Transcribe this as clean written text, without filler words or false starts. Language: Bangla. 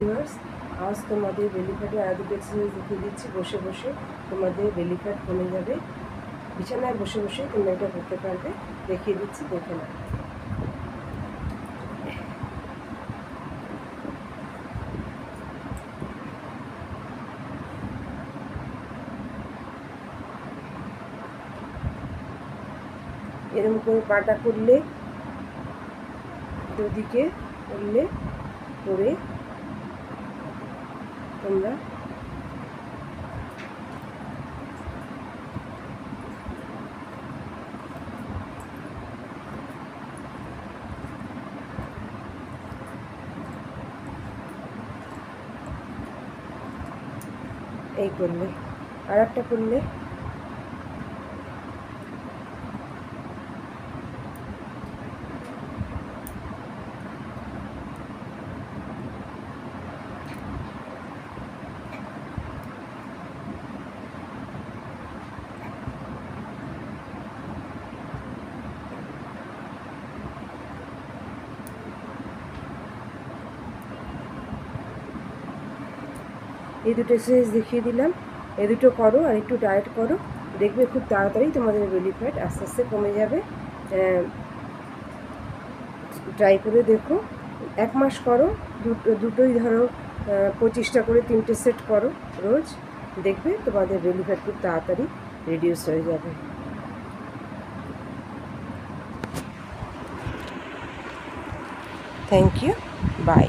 ভিউয়ার্স, আজ তোমাদের বেলি ফ্যাটে আর দুটো এক্সারসাইজ দেখিয়ে দিচ্ছি। বসে বসে তোমাদের বেলি ফ্যাট কমে যাবে। বিছানায় বসে বসে তোমরা এটা করতে পারবে। দেখিয়ে দিচ্ছি, দেখে নাও। এরকম করে পাটা করলে, দুদিকে করলে, করে তোমরা এই করলে, আর একটা করলে, এই দুটো এক্সারসাইজ দেখিয়ে দিলাম। এই দুটো করো আর একটু ডায়েট করো, দেখবে খুব তাড়াতাড়ি তোমাদের বেলি ফ্যাট আস্তে আস্তে কমে যাবে। ট্রাই করে দেখো, 1 মাস করো, দুটোই ধরো 25টা করে 3টে সেট করো রোজ, দেখবে তোমাদের বেলি ফ্যাট খুব তাড়াতাড়ি রিডিউস হয়ে যাবে। Thank you, by.